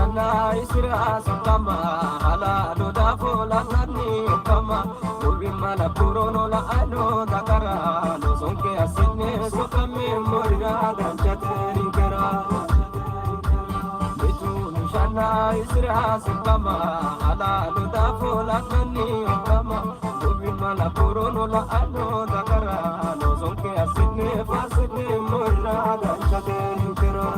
Mishana isra sukama hala do da fola nani ukama Ubi mala purono la ano dakara Lo sonke asine sukame morira ganchate rinkera Mishana isra sukama hala do da fola nani ukama Ubi mala purono la ano dakara Lo sonke asine fasine morira ganchate rinkera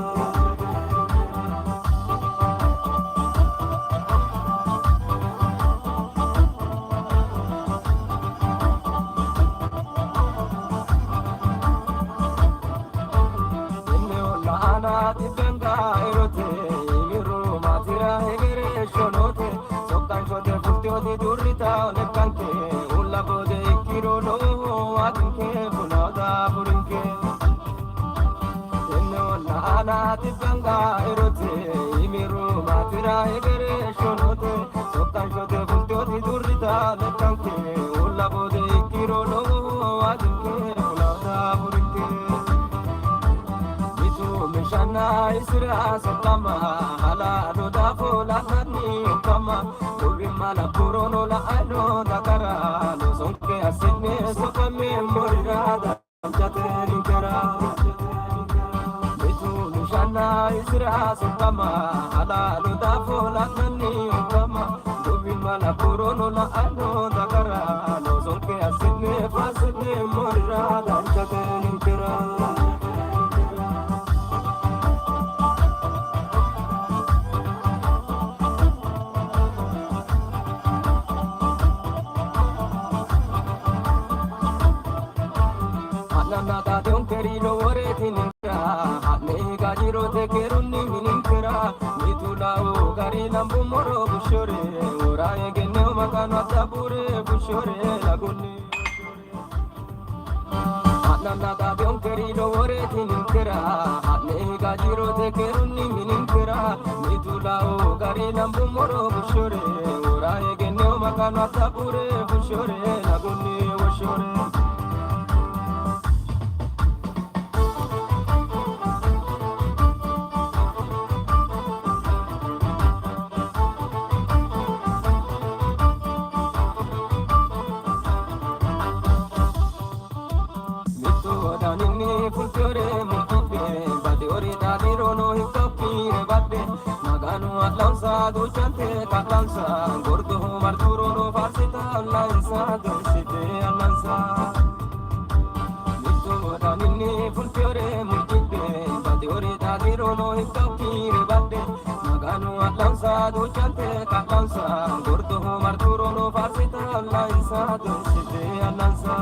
Durita le canche un lago de kiro no agunke bunada burinke tenno la ana tipanga erote imiru matira egere shonote sokkan shote bunto di durita le canche un lago de kiro no agunke bunada burinke itu mishana isra sokama hala do da fola nani kama mala purono la ano dakara lo sonke asine sokame morira da jate rinkera Betu nishana isra sokama hala lo da fola nani kama dobi mala purono la ano dakara lo sonke asine fasine morira da jate rinkera Nata de un querido ore tininkera ne gajiro te kerunni mininkera mitula o gari nambu moro bushore ora egene makana tabure bushore lagunni Nata de un querido ore tininkera ne gajiro te kerunni mininkera mitula o gari nambu moro bushore ora egene makana tabure bushore lagunni bushore Fulfiore multiple, bade ori dadiro no hikapire bade maganu atlansa duchante katlansa gordo marturo no farsita allansa dorsite allansa mito danini fulfiore multiple, bade ori dadiro no hikapire bade maganu atlansa duchante katlansa gordo marturo no farsita allansa dorsite allansa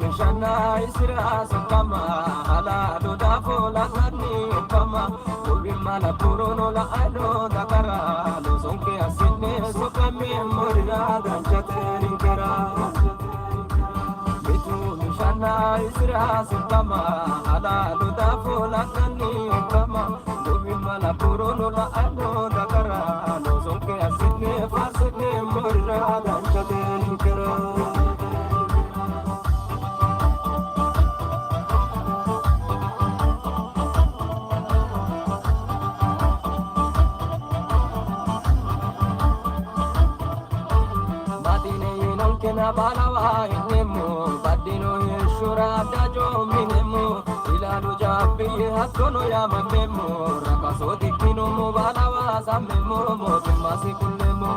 Mishana isra sokama hala do da fola nani kama ubi mala purono la ano dakara lo sonke asine sokame morira ganchate rinkera Betu mishana isra sokama hala do da fola nani kama ubi mala purono la ano dakara lo sonke asine fasine morira ganchate rinkera Kena balawa inemu badino yeshura dajo minemu ilalu jabi hakono ya mamemu rakaso dikino mo balawa samemu motumasi kulemu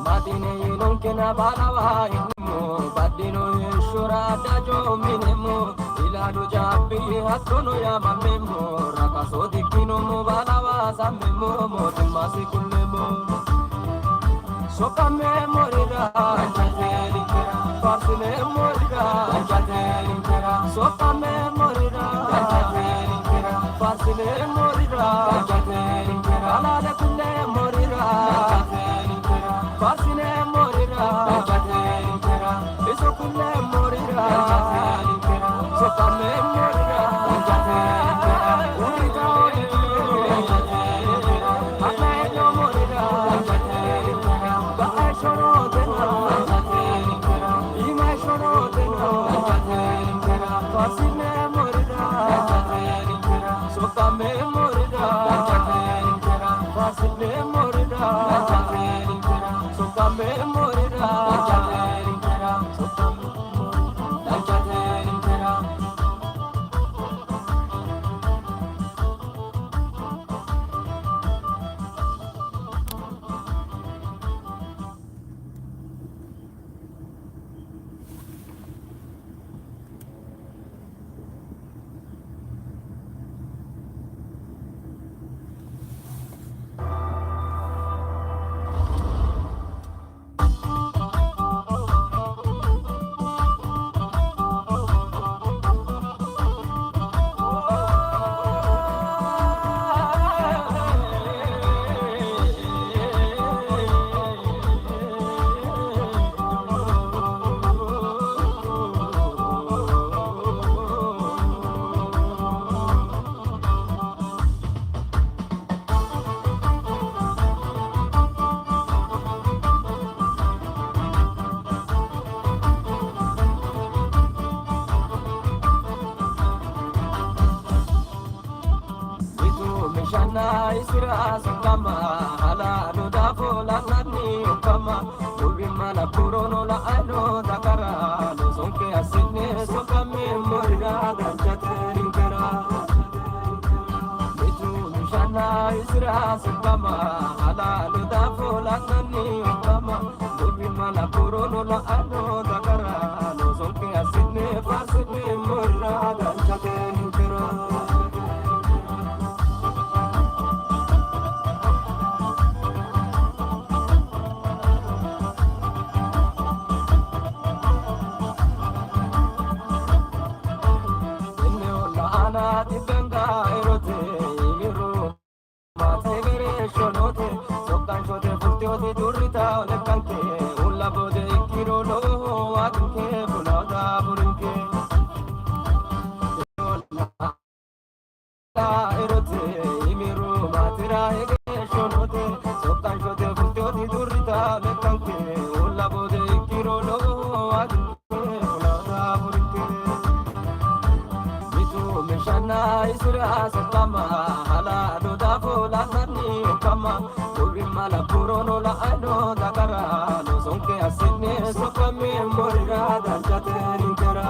badine yinon kena balawa inemu badino yeshura dajo minemu ilalu jabi hakono ya mamemu rakaso dikino mo balawa samemu motumasi kulemu Sokame morira, ganchate rinkera. Farsine morira, ganchate rinkera. Sokame morira, ganchate rinkera. Farsine morira, ganchate rinkera. Alale kulle morira, ganchate rinkera. Farsine morira, ganchate rinkera. Iso kulle morira, ganchate rinkera. Sokame morira, ganchate rinkera. Urita morira, ganchate rinkera. Akayo morira, ganchate rinkera. Shoro dena, ima shoro dena, fasine morira, sokame morira. mishana isira sukama hala luda fola nani ukama ubi mala purono la ano takara lo sonke asine sokame morira ganjate rinkara mishana isira sukama hala luda fola nani ukama ubi mala purono la ano takara lo sonke asine fasine morira ganjate rinkara Ganga erote miru mate gere shonote sokan shote putyote durita lekanke ulla bode kiro lo atunke bunada burunke erote miru mate ra gere shonote sokan shote putyote durita lekanke ulla bode kiro lo atunke bunada burunke mishana isira sakama hala luda fola nani ukama ubi mala purono la ano dakara lo sonke asine sokame morira ganjate rinkara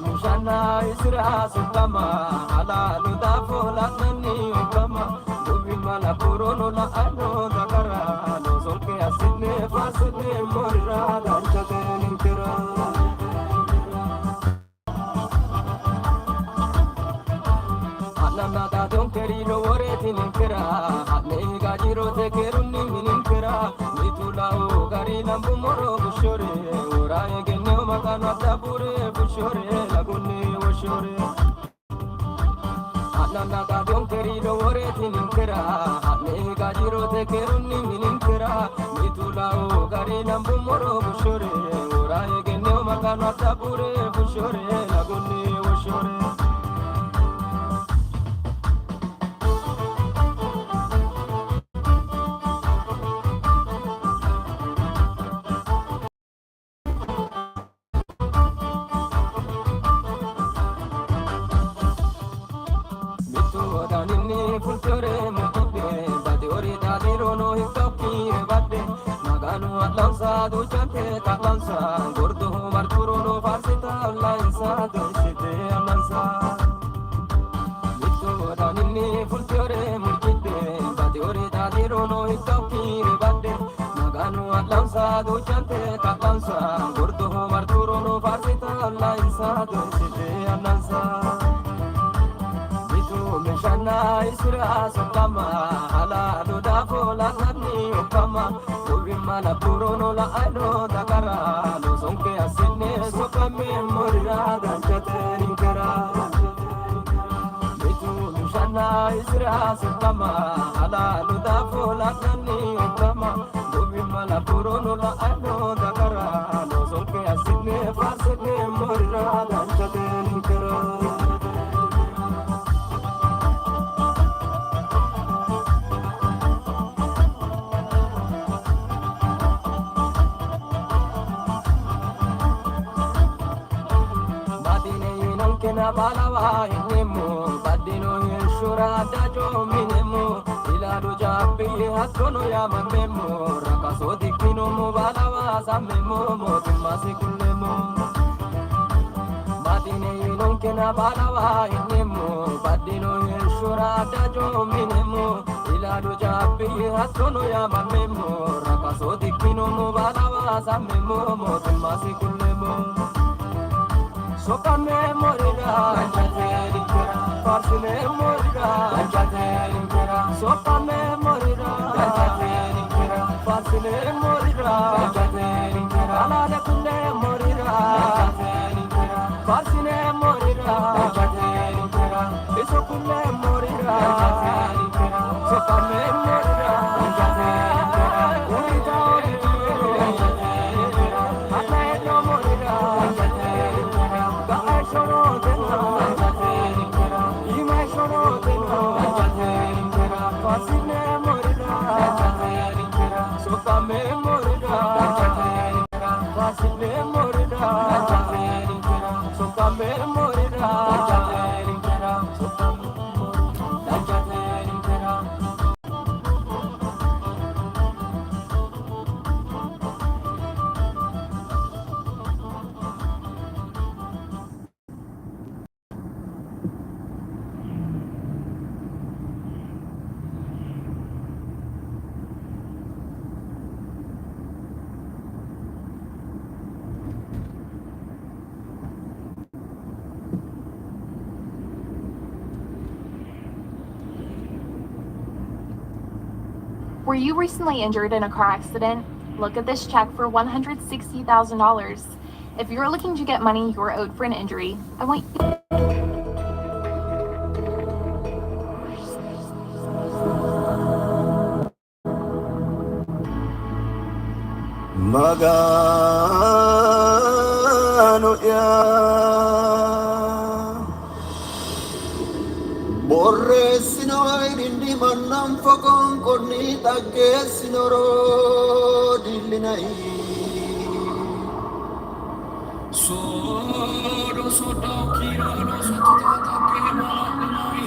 mishana isira sakama hala luda fola nani ukama ubi mala purono la ano dakara lo sonke asine fasine morira ganjate rinkara Nada don querido oreti ninkera ne gajiro te kerunni mininkera mitula o gari lambu moro bushore ora egenne makano tabure bushore lagunni oshore nada don querido oreti ninkera ne gajiro te kerunni mininkera mitula o gari lambu moro bushore ora egenne makano tabure bushore lagunni oshore fulfiore mutube bade ori dadiro no hikapire bade maganu atlansa duchante kalansa gordo marturo no farsita lansa doshite alansa mitu danini fulfiore mutube bade ori dadiro no hikapire bade maganu atlansa duchante kalansa gordo marturo no farsita lansa doshite alansa mishana isira sakama hala luda fola nani ukama ubi mala purono la ano dakara lo sonke asine sokame morira ganjate rinkara mishana isira sakama hala luda fola nani ukama ubi mala purono la ano dakara lo sonke asine fasine morira ganjate rinkara kena balawa inemu badino yeshura dajo minemu iladu jabi hatono ya mamemu rakaso dikino mo balawa samemu motumasi kulemu badine non kena balawa inemu badino yeshura dajo minemu iladu jabi hatono ya mamemu rakaso dikino mo balawa samemu motumasi kulemu Sokame morira ganjate rinkera farsine morira ganjate rinkera sokame morira ganjate rinkera farsine morira ganjate rinkera alale kunne morira ganjate rinkera farsine morira ganjate rinkera iso kunne morira ganjate rinkera sokame morira ganjate rinkera unita orito ganjate rinkera atleto morira ganjate rinkera Shoro deno, ganjate rinkera. Ima shoro deno, ganjate rinkera. Fasine morira, ganjate rinkera. Sokame morira, ganjate rinkera. Fasine morira, ganjate rinkera. Sokame morira, ganjate rinkera. Sokame morira. Were you recently injured in a car accident? Look at this check for $160,000. If you're looking to get money you're owed for an injury, I want you. Magano ya Borresino indi manam fakon koni tagesinoro dilinai Sodo sodo kiro lo sodo take malamai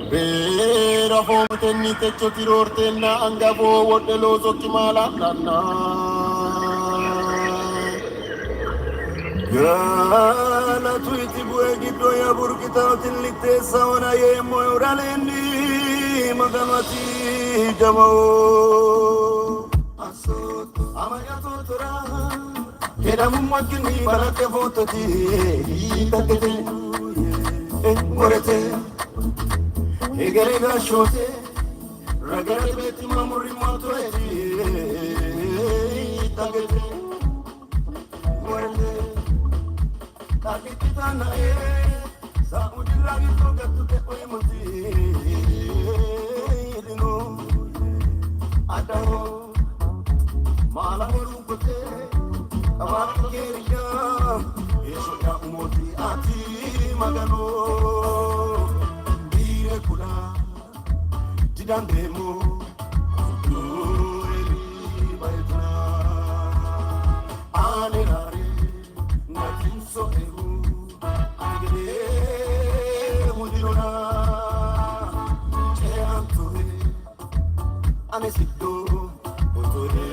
Bera fontenni techo tirortenna angavo wodelo zokki malanna Gala tuiti buegi doya burkita tilite sawana ye moyoralendi maganati jamao Asot amaya totora Keda mumwakini balake fototi Itakete Morete Egerega shote Ragare beti mamuri motoeti Itakete Morete Takitana Saudi lagi toga tute oimuti Dino Adao Malamuru kote Amak keriya Eshoya umoti ati magano Dire kula Didandemo Dueli baituna Anelare Natin so eru Agede Mudirona Che antore Anesito Otore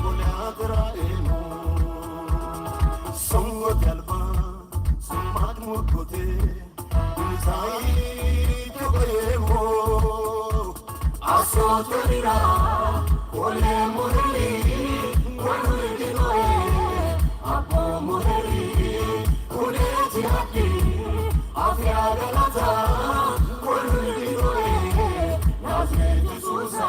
Boleadra emo Songo dialba Sumat murkote Unisai Togoyemo Asotorira Kole moreli Kole dinoe Apo moreli Kole jihati Afya galata Kole dinoe Nazre Jesusa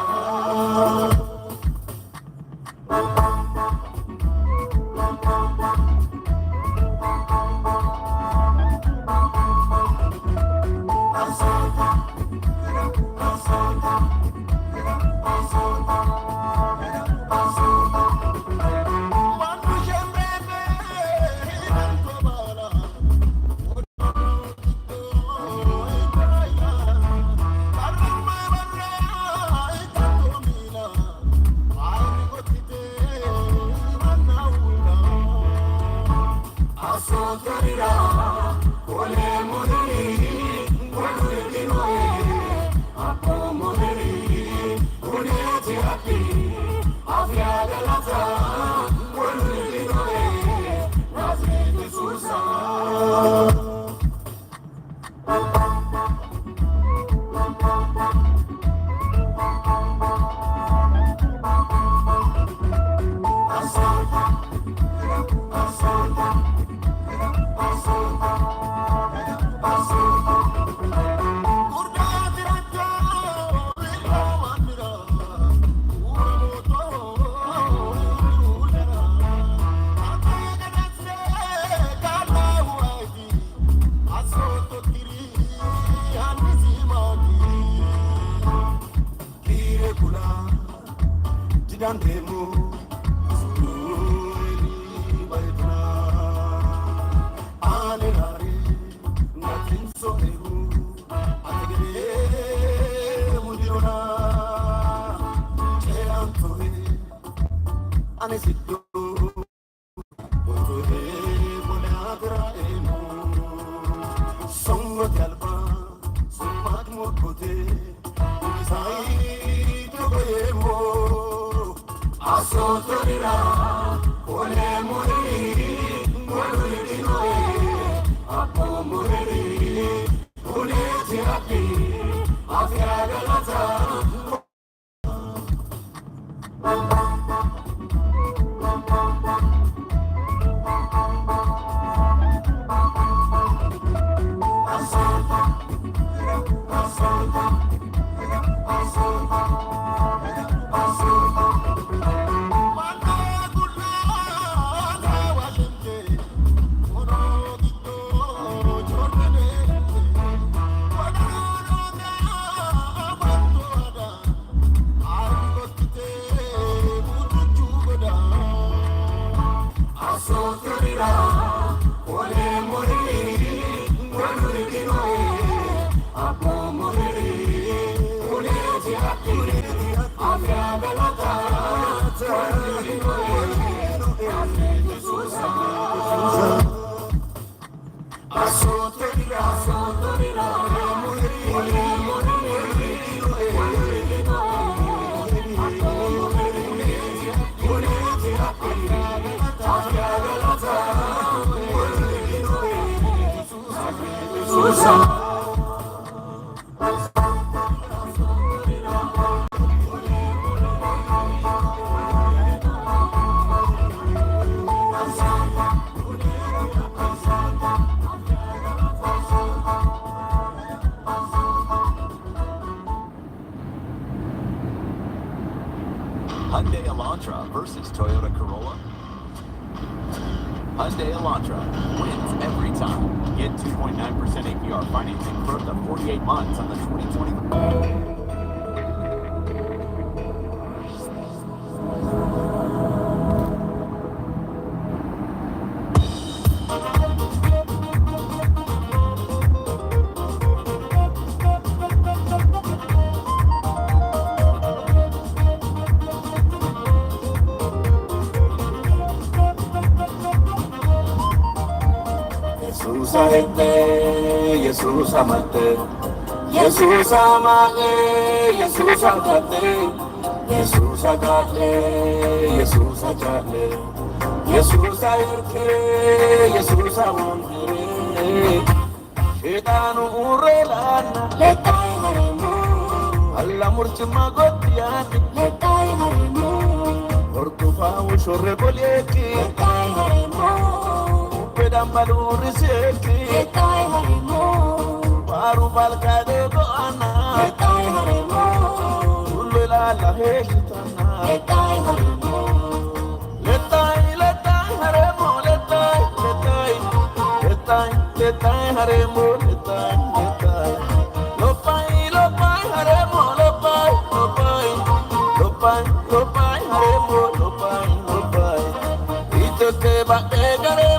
Hyundai Elantra versus Toyota Corolla. Hyundai Elantra wins every time. Get 2.9% APR financing for up to 48 months on the 2020. Yesus ahete, Yesus amate, Yesus amate, Yesus akate, Yesus akate, Yesus akate, Yesus ayurke, Yesus amante. Shedanu urelana, letai harimu, Allah murchima gotiani, letai harimu, ortufa ushore boleki, letai harimu. Pedambalu riseki, letai harimu. Baru balkade doana, letai harimu. Ulula la heshitana, letai harimu. Letai, letai harimu, letai, letai, letai, letai harimu, letai, letai. Lopai, lopai harimu, lopai, lopai, lopai, lopai harimu, lopai, lopai. Itu keba egaremu.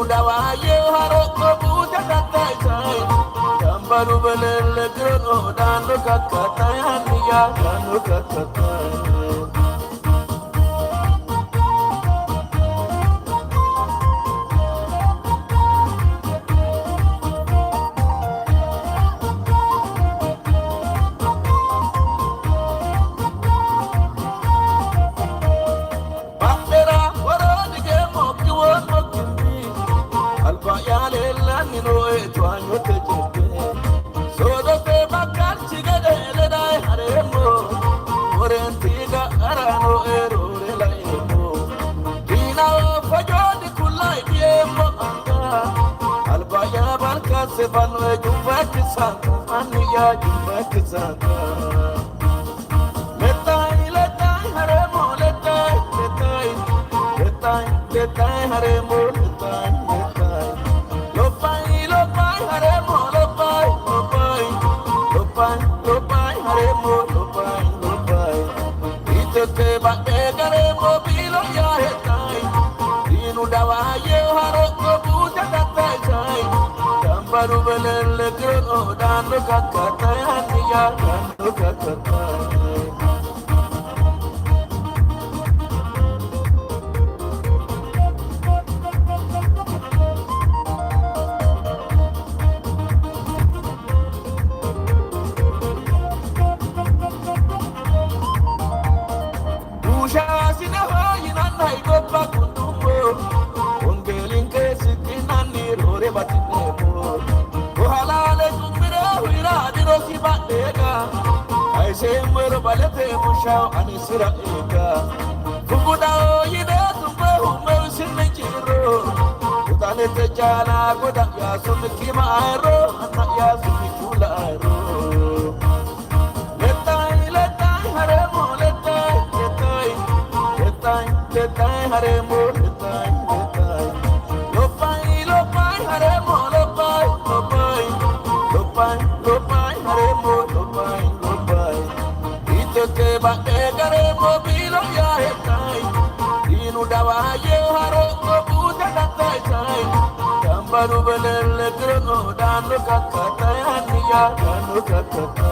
Dawaye haroko buja katai sai, jambaru belele grono dano kakatai haniya dano kakatai. Sebanu jumpa kisah, aniya jumpa kisah. Letai, letai haremu, letai, letai, letai, letai haremu, letai, letai. Lopai, lopai haremu, lopai, lopai, lopai, lopai haremu, lopai, lopai. Itu keba egaremu bilo ya hetai. Inu dawaye haroko buja katai sai. Baru belele grono dano kakatai haniya dano kakatai. Usha sinaho yinanai gopa kundumo, ongelin kesikinani rore batinemo. I say, we're about to push out and it's a ega. Fukuda, you know, to go, Mercy Nichiro. Put on it, Jana, good at Yasumi Kimairo, and not Yasumi Kulairo. Letai, Haremo, letai, Haremo, letai. Lopai, Haremo, lopai, Haremo, lopai. Itu keba egaremo bilo ya hetai. Inu dawa Tambaru belele krono dano kakata ya dano kakata.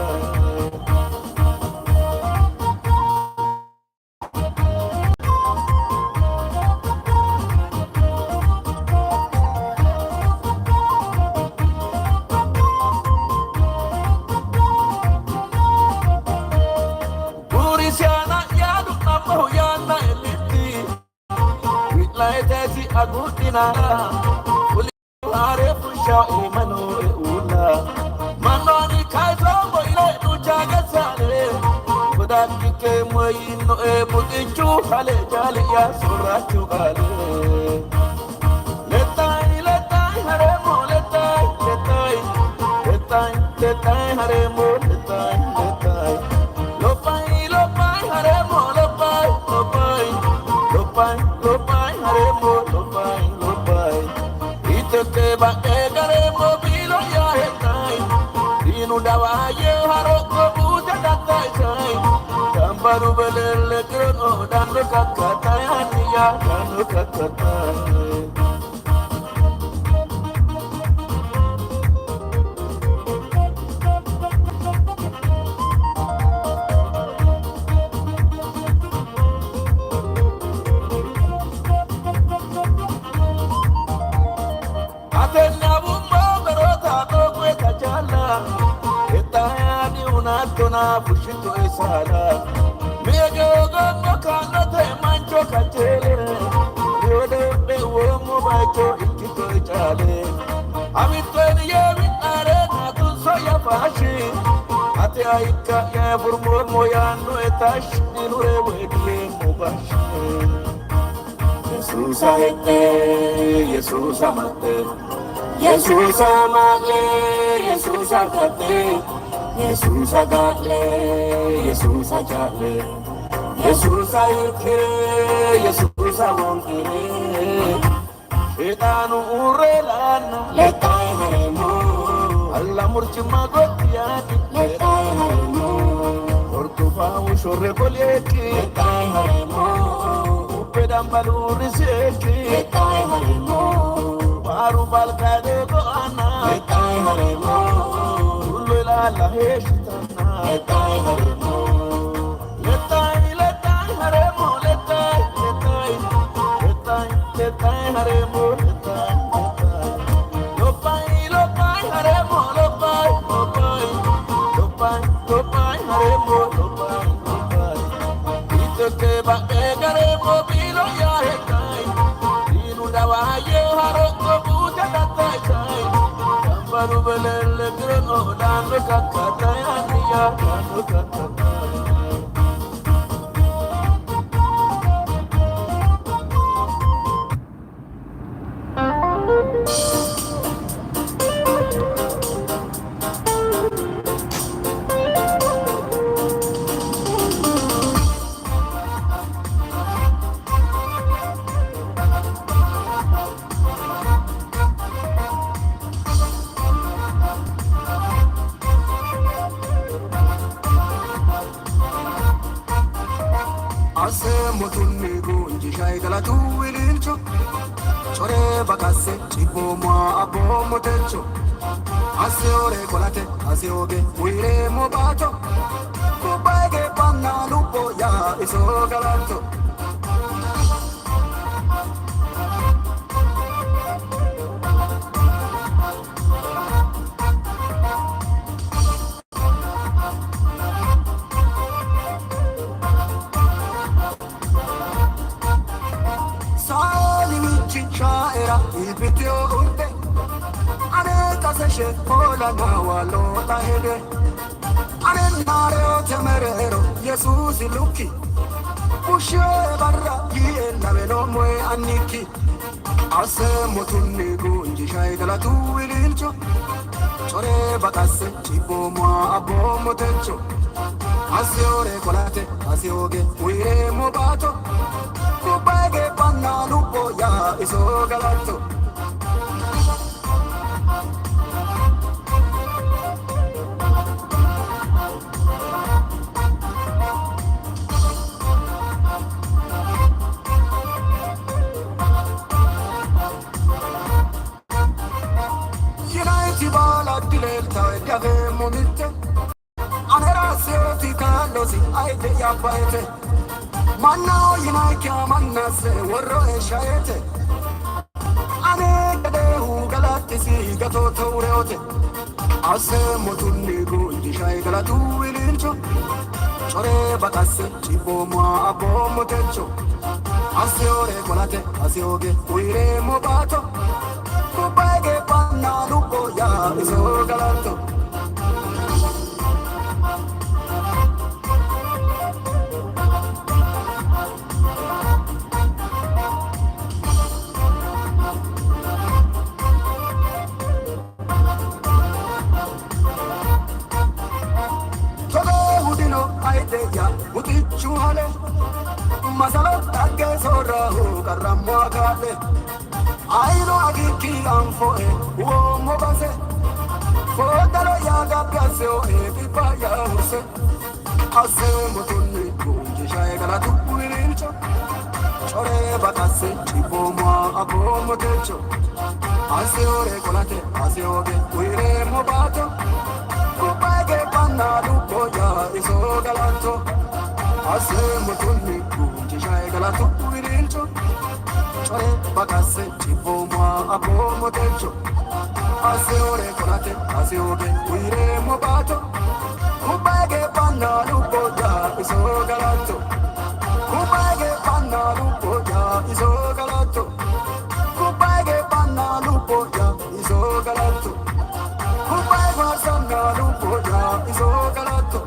Agudina uli hare pusha imanu eula manoni kaizombo ile nujaga sale budaki ke moyino e budichu hale jale ya surachu hale letai hare mo letai hare mo letai lopai hare mo lopai hare mo ke ba gare mo bilo ya hetai dinu dawa ye haro ko buja datai sai tambaru belele krono dano kakata ya dano kakata. Tona fushito esala mege ogono kana te mancho kachele yode be womo bacho ikito chale amitweni ye vitare na tu soya fashi ate aika ye furmo moyano etash dinure wedle mobashi Jesus aite Jesus amate Jesus amate Jesus akate Jesus agale, Jesus agale, Jesus ayke, Jesus awonkele. Etanu urelana, letai haremo. Allah murchima gotiati, letai haremo. Ortufa ushore koleki, letai haremo. Upedambalu riseki, letai haremo. Baru balkade goana, letai haremo. La heshitana letai haremo letai haremo letai haremo letai lopai haremo lopai haremo lopai itoke ba garemo bilo ya hetai dinu dawa ye haro ko buja datai sai tambaru belele krono dano kakata ya dano kakata. Motunni gunji shai gala tu ilincho chore bakase chibo mo abo motencho ase ore kolate ase oge uire mo bato kubage panna lupo ya iso galanto il video urte ane kashe hola na walo ta hede ane nare temerero Jesus luki pushe barra ye na velo moe aniki ase motunni gunji shai gala tu ilincho chore bakase chibo mo abo motencho ase ore kolate ase oge uire mo bato kubage panna lupo ya iso galanto kalosi aite yabaete Manao yinaikya manase warro eshaete Ane gade hu galatisi gato taureote Ase motunni gunji shai galatu ilincho Chore bakase chibo mwa abo motecho Ase ore kolate ase oge uire mobato Kubage panna lupo ya iso galato Utichuhale masalo tagge sorahu karamwa kale aino agiki amfoe wo mobase fodalo yaga piaseo e pipa ya huse ase motunni kunji shae gala tupuirincho chore bakase chibo mwa abo motecho ase ore kolate ase oge uire mobato Kupage panna lupo ya iso galato Ase mutunni kunji shai galato uirincho Chore bakase chibo mwa abo motecho Ase ore kolate ase oge uire mobato Kupage panna lupo ya iso galato Kupage panna lupo ya iso galato Kupage panna lupo ya iso galato Kupai varsam na lupo ya iso galato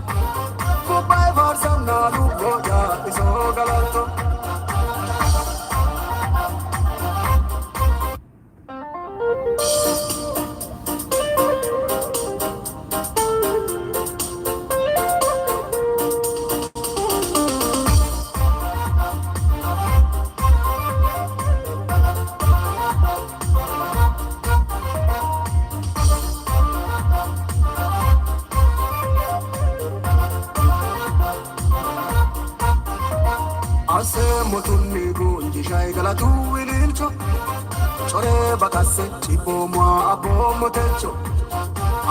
Kupai varsam na lupo ya iso galato Ase motunni gunji shai galatu ilincho Chore bakase chibo mwa abo motecho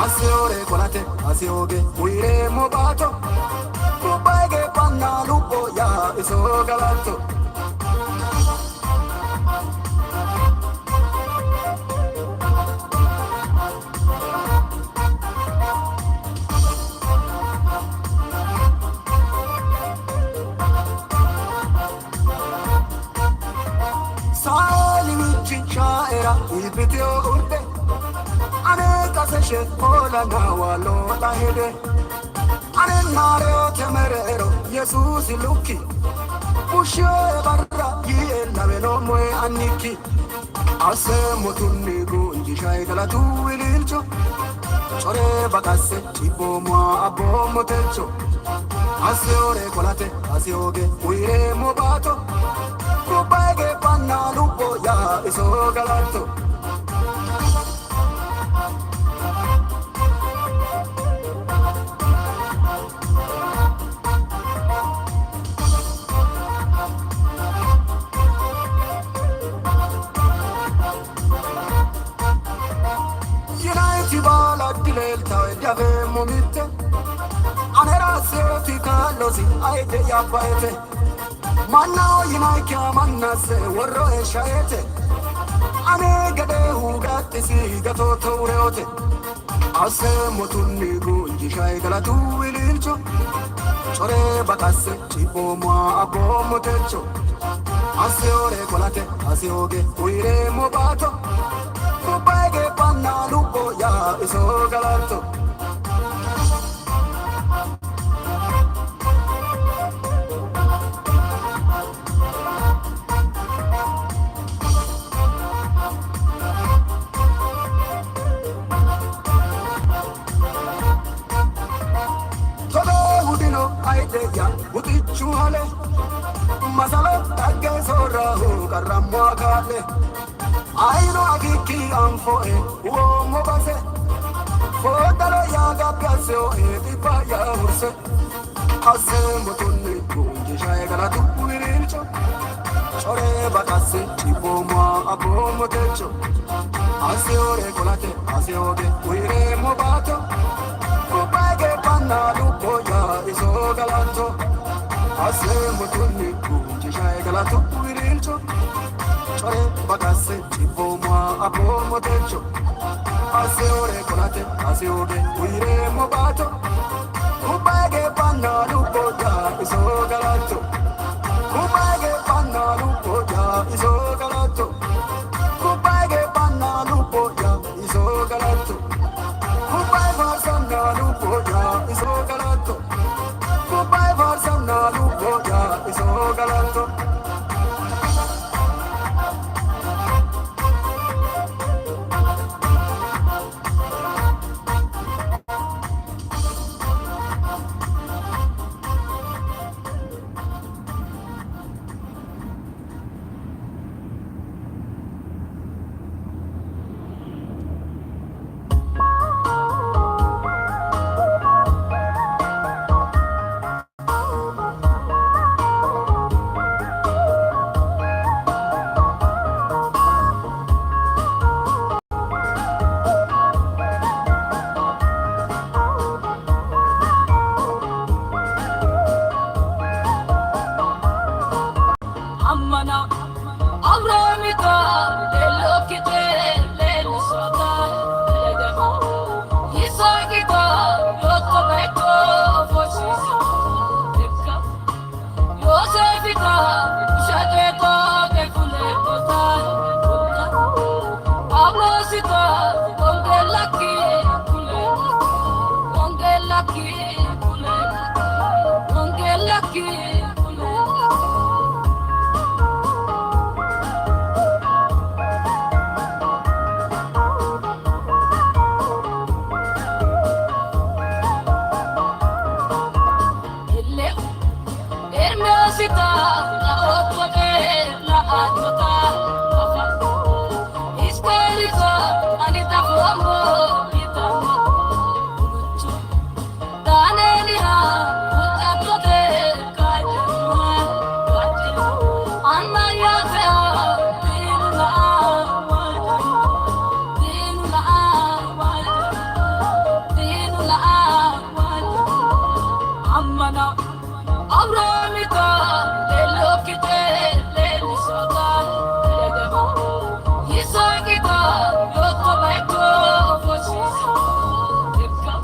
Ase ore kolate ase oge uire mobato Kupage panna lupo ya iso galato Ibitio urte Ane kaseshe Ola na walo la hede Ane nareo temerero Jesus iluki Pushio e barra Yie na velo mwe aniki Ase motunni gunji shai galatu ilincho Chore bakase chibo mwa abo motecho Ase ore kolate ase oge uire mobato Kupage panna lupo ya iso galato Momite Anera seoti kalosi aite yabaete Manao yinaikya manase warro eshaete Ane gade hu gatisi gato taureote Ase motunni gunji shai galatu ilincho Chore bakase chibo mwa abo motecho Ase ore kolate ase oge uire mobato Kupage panna lupo ya iso galato Utichuhale masalo tagge sorahu karamwa kale aino agiki amfoe wo mobase fodalo yaga piaseo e pipa ya huse ase motunni kunji shai galatu uirincho chore bakase chibo mwa abo motecho ase ore kolate ase oge uire mobato Kupage panna lupo ya iso galato mutunni kunjishae galatu wirilcho chore bagase chibomwa abomo techo ase ore kolate ase ode uire mobato kubage panna lupoja iso galato kubage panna lupoja iso galato kubage panna lupoja iso galato kubage sanna lupoja iso galato Kubai varsana lupoja iso galato Ammana Avramika Delokite Lelisota Ledema Yisagita Yotomeko Foshisa Dikka Yosefita Shadeko Defunekota Ablosita Ongelaki Kule Ongelaki Kule Ongelaki Kule Ermesita la ottoke la atota Iskelita anita fombo itama Ucho Daneliha utatote kajuma Kajima Anna yatea Dinula wajima Dinula wajima Dinula wajima Ammana Avramika Delokite Lelisota Ledema Yisagita Yotomeko Foshisa Dikka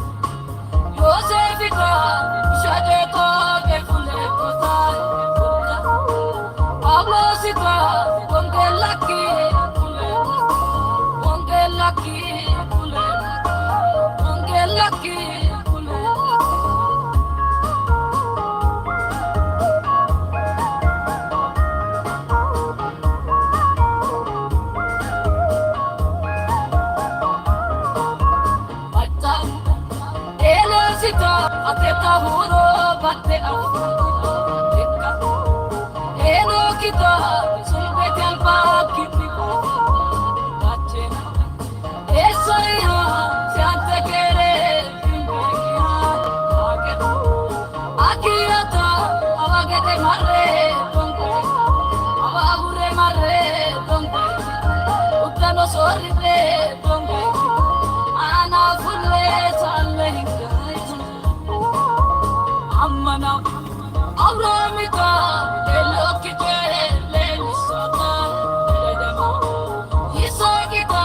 Yosefika Shadeko Defunekota Ablosita Ongelaki Kule Ongelaki Kule Ongelaki Kule Ateta huro batte Dikka Eno kita Sulbete alba kipiko Gachena Esaiha Siante kere Imbekiha Ageta Akiyata Avagete marre Tongue Avagure marre Tongue Uttano sorrite Tongue Ana fulle Salle hinga Ammana Avramika Delokite Lelisota Ledema Yisagita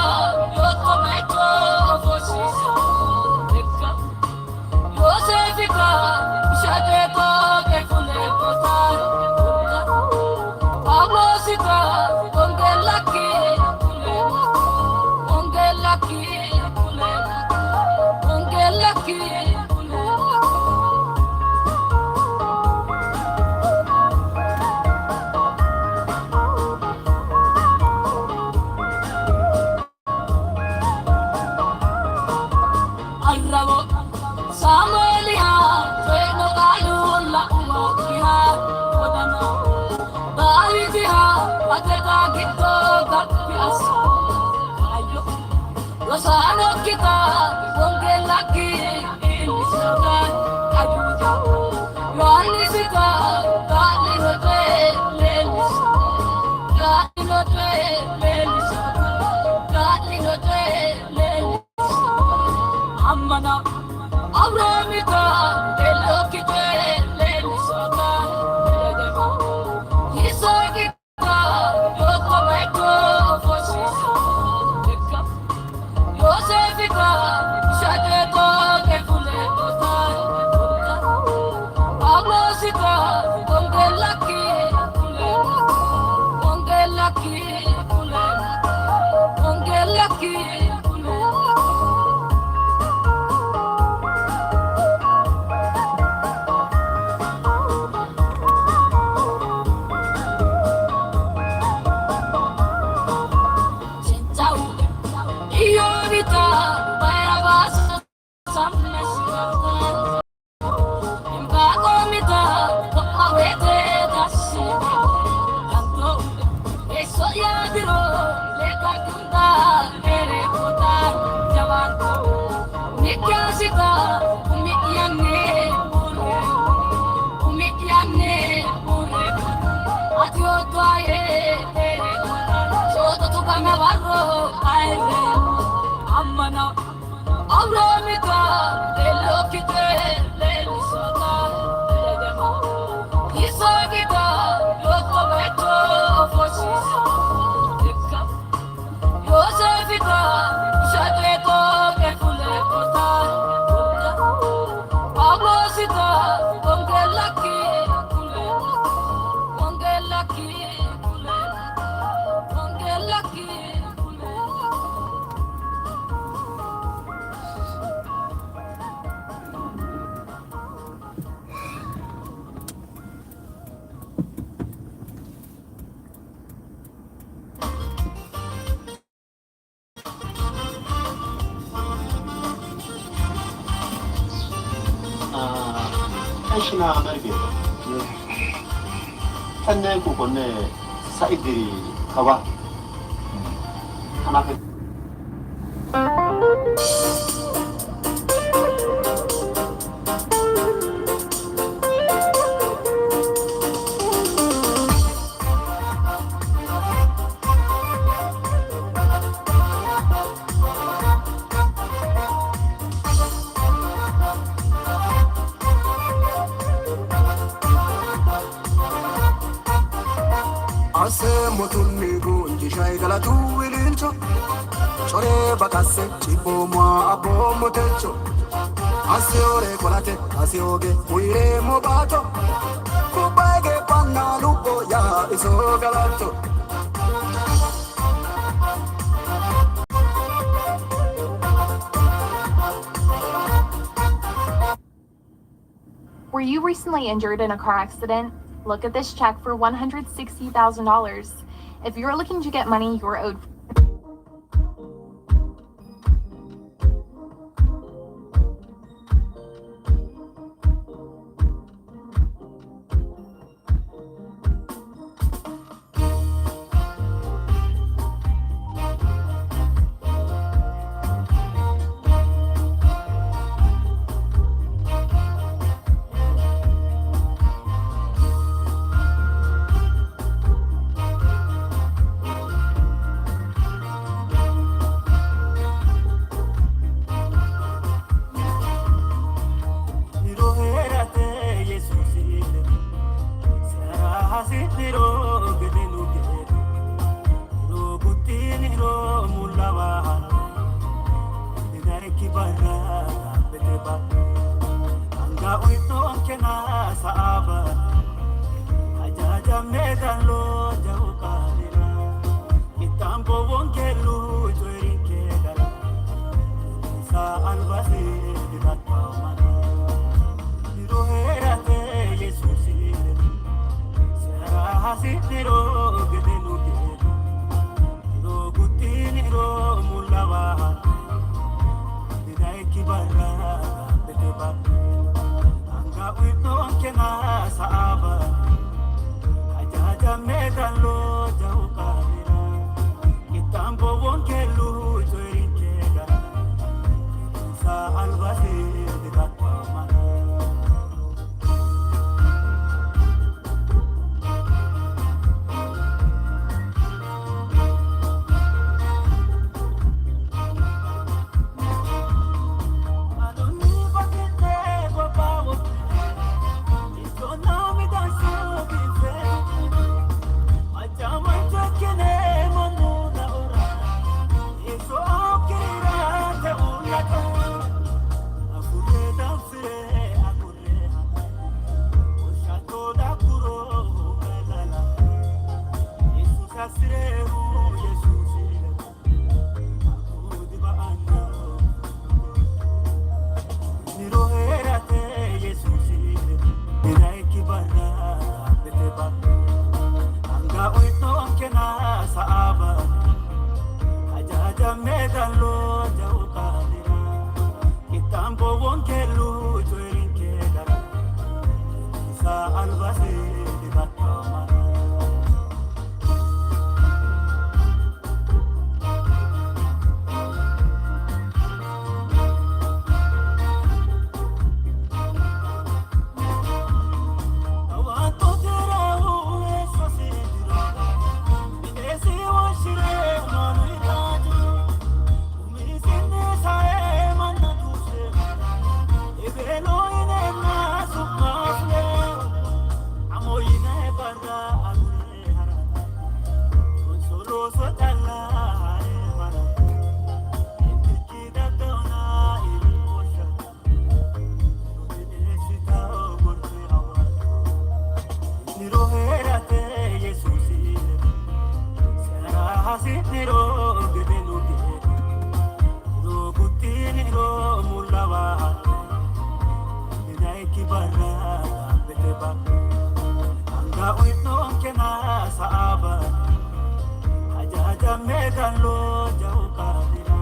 Yotomeko Foshisa Dikka Yosefika Shadeko Defunekota Ablosita Ongelaki Kule Ongelaki Kule Ongelaki Kule Arravo Samueliha Feno Alun sita bongelaki kule bongelaki kule bongelaki kule Ashna America. Tanne ko konne sa idiri kawa. Anak Asemotunni gunji shay galatu wilincho Chore bakase chibo mwa abo motecho Asiore kolate asioge uire mobato Kubage panna lupo ya iso galato Were you recently injured in a car accident? Look at this check for $160,000. If you're looking to get money you're owed. kibarra beteba anga uinon kena saaba aja megan lo jauh kadira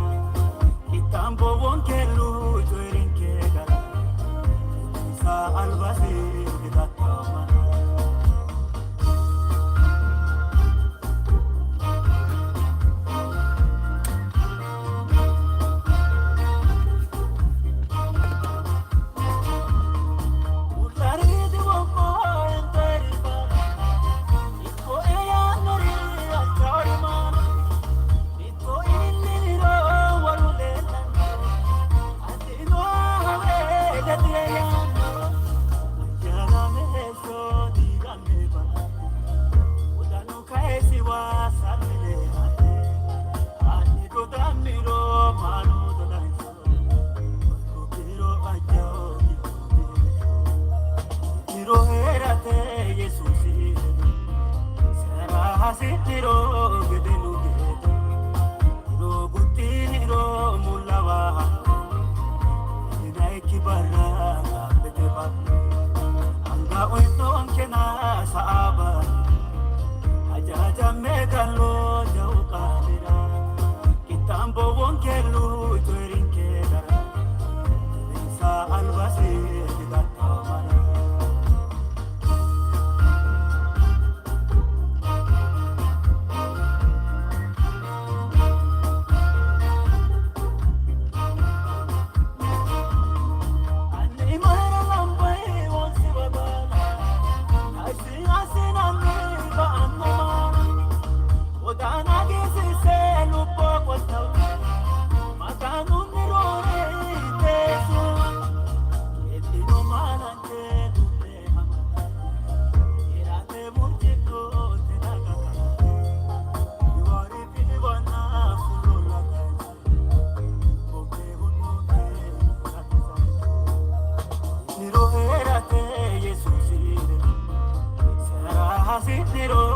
itambo wonkelu joirin kegara sa albasi kita tamana Niro